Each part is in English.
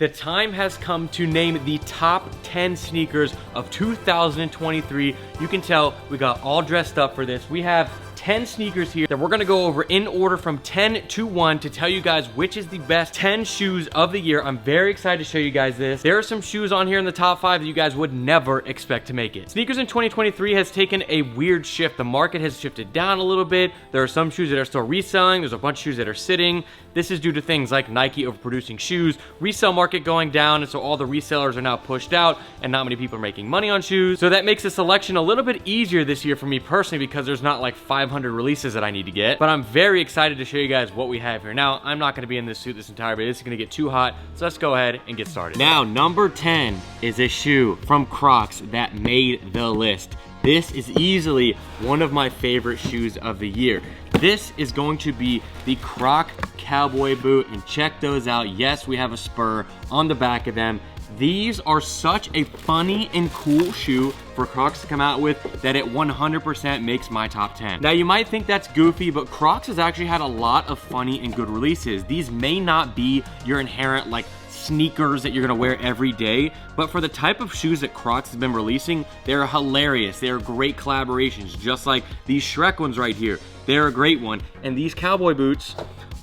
The time has come to name the top 10 sneakers of 2023. You can tell we got all dressed up for this. We have 10 sneakers here that we're gonna go over in order from 10 to 1 to tell you guys which is the best 10 shoes of the year. I'm very excited to show you guys this. There are some shoes on here in the top 5 that you guys would never expect to make it. Sneakers in 2023 has taken a weird shift. The market has shifted down a little bit. There are some shoes that are still reselling. There's a bunch of shoes that are sitting. This is due to things like Nike overproducing shoes, resale market going down, and so all the resellers are now pushed out and not many people are making money on shoes. So that makes the selection a little bit easier this year for me personally because there's not like 500 releases that I need to get. But I'm very excited to show you guys what we have here. Now, I'm not gonna be in this suit this entire video. This is gonna get too hot. So let's go ahead and get started. Now, number 10 is a shoe from Crocs that made the list. This is easily one of my favorite shoes of the year. This is going to be the Croc Cowboy boot, and check those out. Yes, we have a spur on the back of them. These are such a funny and cool shoe for Crocs to come out with that it 100% makes my top 10. Now, you might think that's goofy, but Crocs has actually had a lot of funny and good releases. These may not be your inherent, like, sneakers that you're gonna wear every day, but for the type of shoes that Crocs has been releasing, they're hilarious. They're great collaborations, just like these Shrek ones right here. They're a great one, and these cowboy boots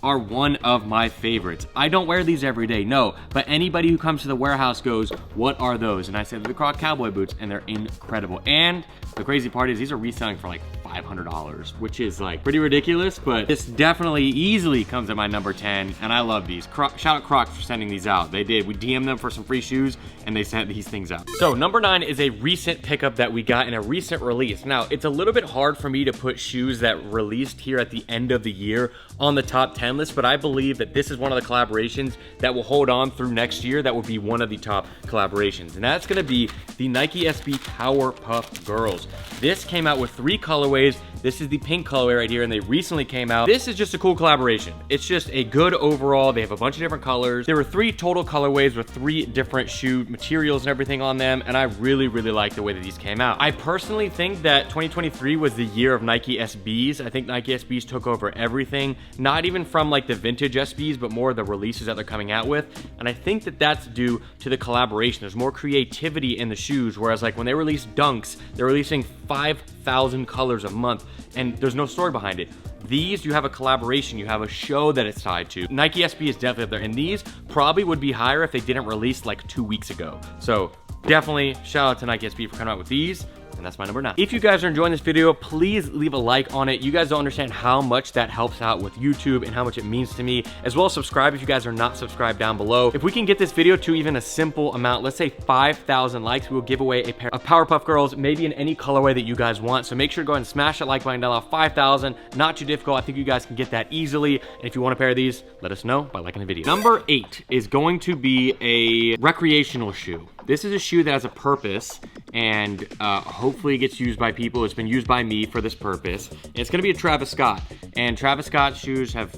are one of my favorites. I don't wear these every day, no, but anybody who comes to the warehouse goes, what are those? And I say, the Croc Cowboy boots, and they're incredible. And the crazy part is these are reselling for like $500, which is like pretty ridiculous, but this definitely easily comes at my number 10, and I love these. Shout out Crocs for sending these out. They did. We DM'd them for some free shoes, and they sent these things out. So number 9 is a recent pickup that we got in a recent release. Now, it's a little bit hard for me to put shoes that released here at the end of the year on the top 10 list, but I believe that this is one of the collaborations that will hold on through next year. That will be one of the top collaborations, and that's gonna be the Nike SB Powerpuff Girls. This came out with 3 colorways. This is the pink colorway right here, and they recently came out. This is just a cool collaboration. It's just a good overall. They have a bunch of different colors. There were 3 total colorways with 3 different shoe materials and everything on them, and I really, really like the way that these came out. I personally think that 2023 was the year of Nike SBs. I think Nike SBs took over everything, not even from like the vintage SBs, but more the releases that they're coming out with, and I think that that's due to the collaboration. There's more creativity in the shoes, whereas like when they release Dunks, they're releasing 5,000 colors a month, and there's no story behind it. These, you have a collaboration, you have a show that it's tied to. Nike SB is definitely up there, and these probably would be higher if they didn't release like 2 weeks ago. So definitely shout out to Nike SB for coming out with these. And that's my number 9. If you guys are enjoying this video, please leave a like on it. You guys don't understand how much that helps out with YouTube and how much it means to me, as well as subscribe if you guys are not subscribed down below. If we can get this video to even a simple amount, let's say 5,000 likes, we will give away a pair of Powerpuff Girls, maybe in any colorway that you guys want. So make sure to go ahead and smash that like button down below. 5,000, not too difficult. I think you guys can get that easily. And if you want a pair of these, let us know by liking the video. Number 8 is going to be a recreational shoe. This is a shoe that has a purpose, and hopefully gets used by people. It's been used by me for this purpose. And it's gonna be a Travis Scott. And Travis Scott shoes have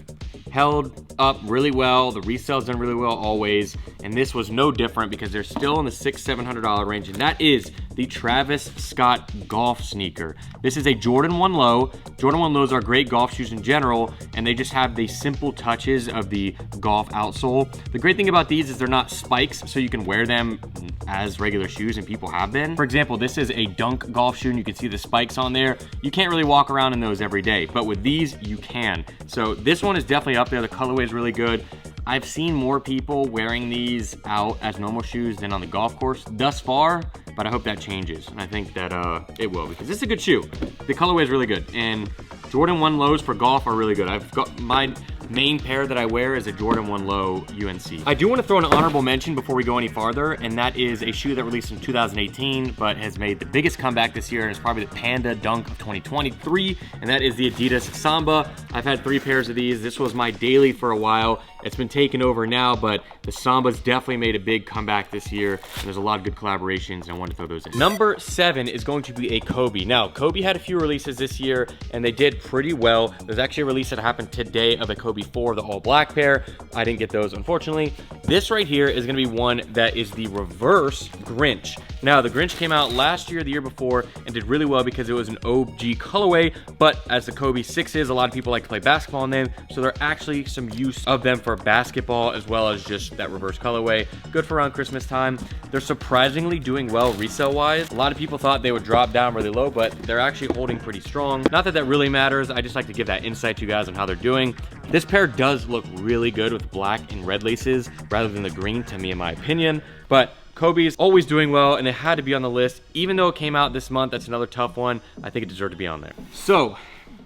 held up really well. The resale's done really well always. And this was no different because they're still in the $600-700 range. And that is the Travis Scott golf sneaker. This is a Jordan 1 Low. Jordan 1 Lows are great golf shoes in general, and they just have the simple touches of the golf outsole. The great thing about these is they're not spikes, so you can wear them as regular shoes, and people have been. For example, this is a Dunk golf shoe, and you can see the spikes on there. You can't really walk around in those every day, but with these, you can. So this one is definitely up there. The colorway is really good. I've seen more people wearing these out as normal shoes than on the golf course thus far, but I hope that changes, and I think that it will, because this is a good shoe. The colorway is really good, and Jordan 1 Lows for golf are really good. I've got my main pair that I wear is a Jordan 1 Low UNC. I do want to throw an honorable mention before we go any farther, and that is a shoe that released in 2018 but has made the biggest comeback this year, and it's probably the Panda Dunk of 2023, and that is the Adidas Samba. I've had 3 pairs of these. This was my daily for a while. It's been taken over now, but the Samba's definitely made a big comeback this year, and there's a lot of good collaborations, and I wanted to throw those in. Number 7 is going to be a Kobe. Now, Kobe had a few releases this year, and they did pretty well. There's actually a release that happened today of a Kobe Kobe 4, the all black pair. I didn't get those, unfortunately. This right here is gonna be one that is the reverse Grinch. Now, the Grinch came out last year, the year before, and did really well because it was an OG colorway, but as the Kobe 6s, a lot of people like to play basketball in them, so there are actually some use of them for basketball as well as just that reverse colorway. Good for around Christmas time. They're surprisingly doing well resale-wise. A lot of people thought they would drop down really low, but they're actually holding pretty strong. Not that that really matters, I just like to give that insight to you guys on how they're doing. This pair does look really good with black and red laces rather than the green, to me, in my opinion, but Kobe's always doing well, and it had to be on the list. Even though it came out this month, that's another tough one. I think it deserved to be on there. So,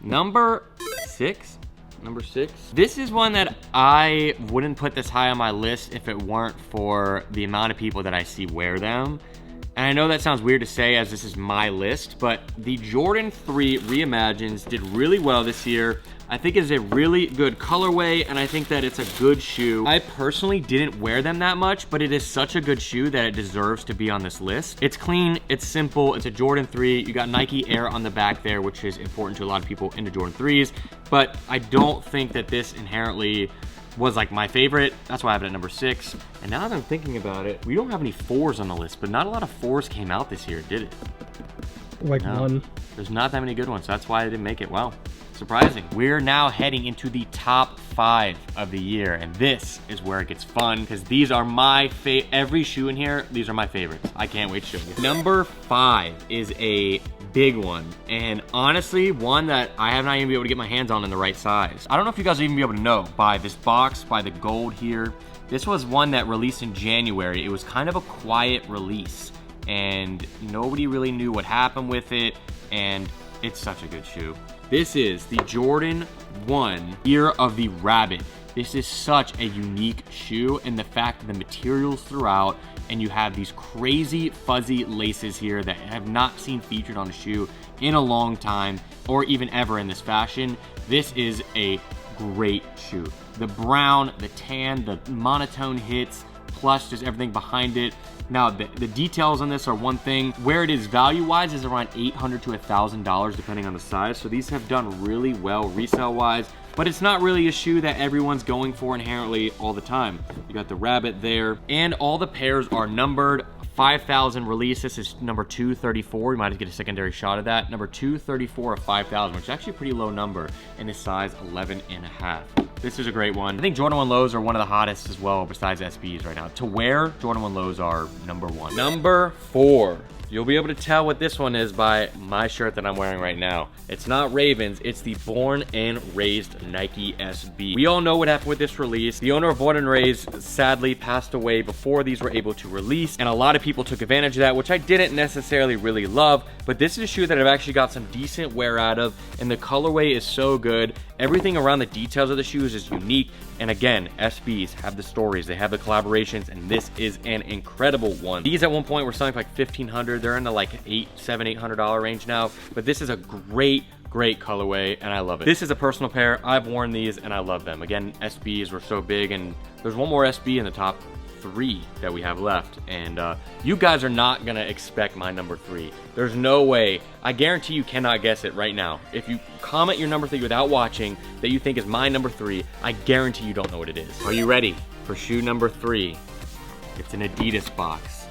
number six. This is one that I wouldn't put this high on my list if it weren't for the amount of people that I see wear them. And I know that sounds weird to say as this is my list, but the Jordan 3 Reimagined did really well this year. I think it's a really good colorway, and I think that it's a good shoe. I personally didn't wear them that much, but it is such a good shoe that it deserves to be on this list. It's clean, it's simple, it's a Jordan 3. You got Nike Air on the back there, which is important to a lot of people into Jordan 3s, but I don't think that this inherently was like my favorite. That's why I have it at number 6. And now that I'm thinking about it, we don't have any 4s on the list, but not a lot of 4s came out this year, did it? Like No. one. There's not that many good ones, so that's why I didn't make it. Wow. Surprising. We're now heading into the top 5 of the year, and this is where it gets fun because these are my every shoe in here, these are my favorites. I can't wait to show you. Number 5 is a big one, and honestly, one that I have not even been able to get my hands on in the right size. I don't know if you guys will even be able to know by this box, by the gold here. This was one that released in January. It was kind of a quiet release, and nobody really knew what happened with it, and it's such a good shoe. This is the Jordan 1 Year of the Rabbit. This is such a unique shoe, and the fact that the materials throughout, and you have these crazy fuzzy laces here that have not seen featured on a shoe in a long time, or even ever in this fashion. This is a great shoe. The brown, the tan, the monotone hits, plus just everything behind it. Now, the details on this are one thing. Where it is value-wise is around $800 to $1,000 depending on the size. So these have done really well resale-wise, but it's not really a shoe that everyone's going for inherently all the time. You got the rabbit there, and all the pairs are numbered. 5,000 release. This is number 234. We might get a secondary shot of that. Number 234 of 5,000, which is actually a pretty low number, and is size 11.5. This is a great one. I think Jordan 1 lows are one of the hottest as well, besides SBs right now. To wear, Jordan 1 lows are number 1. Number 4. You'll be able to tell what this one is by my shirt that I'm wearing right now. It's not Ravens, it's the Born and Raised Nike SB. We all know what happened with this release. The owner of Born and Raised sadly passed away before these were able to release, and a lot of people took advantage of that, which I didn't necessarily really love, but this is a shoe that I've actually got some decent wear out of, and the colorway is so good. Everything around the details of the shoes is unique, and again, SBs have the stories, they have the collaborations, and this is an incredible one. These at one point were selling for like $1,500. They're in the like $800 range now, but this is a great colorway, and I love it. This is a personal pair. I've worn these, and I love them. Again, SBs were so big, and there's one more SB in the top 3 that we have left, and you guys are not gonna expect my number 3. There's no way. I guarantee you cannot guess it right now. If you comment your number 3 without watching that you think is my number 3, I guarantee you don't know what it is. Are you ready for shoe number 3? It's an Adidas box.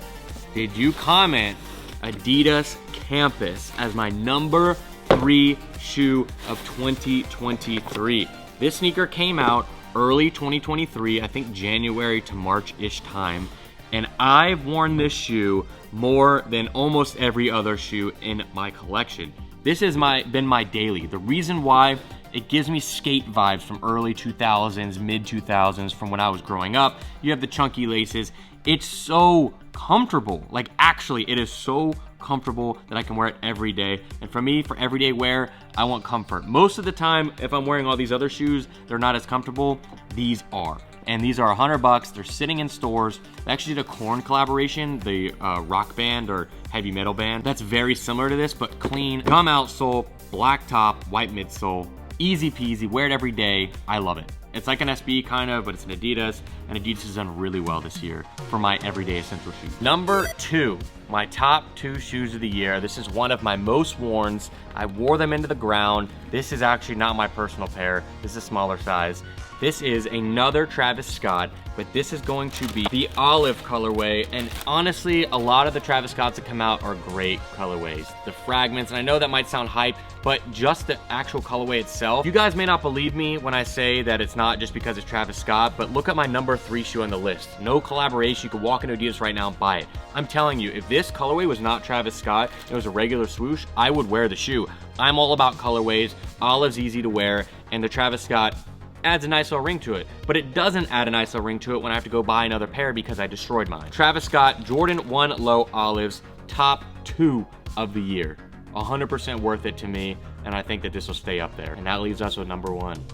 Did you comment Adidas Campus as my number 3 shoe of 2023? This sneaker came out early 2023, I think January to March-ish time, and I've worn this shoe more than almost every other shoe in my collection. This has been my daily. The reason why, it gives me skate vibes from early 2000s, mid 2000s, from when I was growing up. You have the chunky laces. It's so comfortable. Like, actually, it is so comfortable that I can wear it every day. And for me, for everyday wear, I want comfort. Most of the time, if I'm wearing all these other shoes, they're not as comfortable. These are. And these are $100. They're sitting in stores. They actually did a Korn collaboration, the rock band or heavy metal band. That's very similar to this, but clean. Gum outsole, black top, white midsole. Easy peasy, wear it every day. I love it. It's like an SB kind of, but it's an Adidas, and Adidas has done really well this year for my everyday essential shoes. Number 2, my top 2 shoes of the year. This is one of my most worns. I wore them into the ground. This is actually not my personal pair. This is a smaller size. This is another Travis Scott, but this is going to be the olive colorway. And honestly, a lot of the Travis Scotts that come out are great colorways. The fragments, and I know that might sound hype, but just the actual colorway itself. You guys may not believe me when I say that it's not just because it's Travis Scott, but look at my number 3 shoe on the list. No collaboration, you could walk into Adidas right now and buy it. I'm telling you, if this colorway was not Travis Scott, it was a regular swoosh, I would wear the shoe. I'm all about colorways, olive's easy to wear, and the Travis Scott adds a nice little ring to it, but it doesn't add a nice little ring to it when I have to go buy another pair because I destroyed mine. Travis Scott Jordan 1 Low Olives, top 2 of the year. 100% worth it to me, and I think that this will stay up there. And that leaves us with number 1,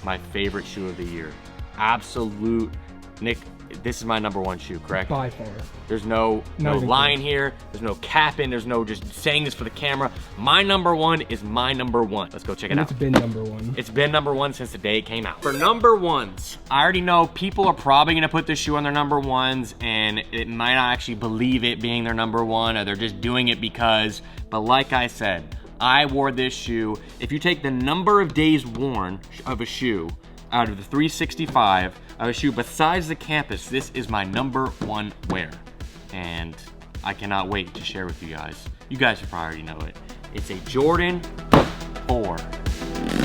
my favorite shoe of the year. Absolute, Nick, this is my number 1 shoe, correct? By far. There's no line here, there's no capping, there's no just saying this for the camera. My number 1 is my number 1. Let's go check it out. It's been number 1. It's been number 1 since the day it came out. For number 1s, I already know people are probably gonna put this shoe on their number 1s, and it might not actually believe it being their number 1, or they're just doing it because, but like I said, I wore this shoe. If you take the number of days worn of a shoe out of the 365 of a shoe besides the Campus, this is my number 1 wear. And I cannot wait to share with you guys. You guys should probably already know it. It's a Jordan 4.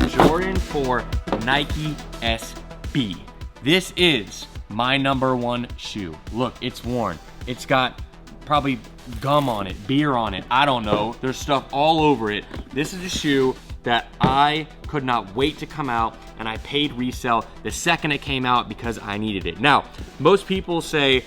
Jordan 4 Nike SB. This is my number 1 shoe. Look, it's worn. It's got probably gum on it, beer on it, I don't know. There's stuff all over it. This is a shoe that I could not wait to come out, and I paid resale the second it came out because I needed it. Now, most people say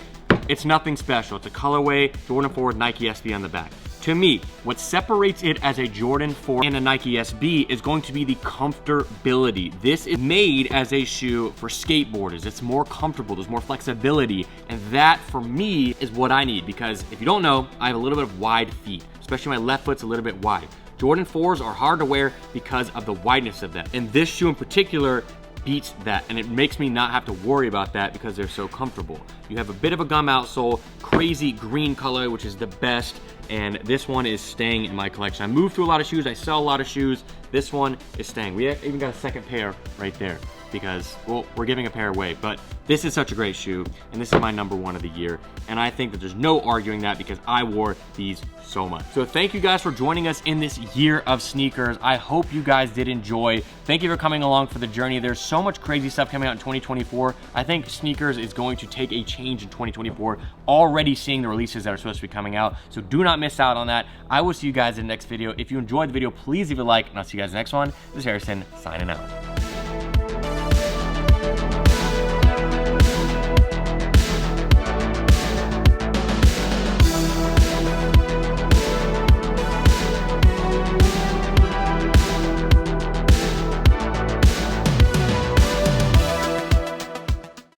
it's nothing special. It's a colorway, Jordan 4 with Nike SB on the back. To me, what separates it as a Jordan 4 and a Nike SB is going to be the comfortability. This is made as a shoe for skateboarders. It's more comfortable, there's more flexibility, and that for me is what I need, because if you don't know, I have a little bit of wide feet, especially my left foot's a little bit wide. Jordan 4s are hard to wear because of the wideness of them, and this shoe in particular beats that, and it makes me not have to worry about that because they're so comfortable. You have a bit of a gum outsole, crazy green color, which is the best, and this one is staying in my collection. I moved through a lot of shoes, I sell a lot of shoes. This one is staying. We even got a second pair right there because, well, we're giving a pair away, but this is such a great shoe, and this is my number 1 of the year, and I think that there's no arguing that because I wore these so much. So thank you guys for joining us in this year of sneakers. I hope you guys did enjoy. Thank you for coming along for the journey. There's so much crazy stuff coming out in 2024. I think sneakers is going to take a change in 2024. Already seeing the releases that are supposed to be coming out, so do not miss out on that. I will see you guys in the next video. If you enjoyed the video, please leave a like, and I'll see you guys in the next one. This is Harrison, signing out.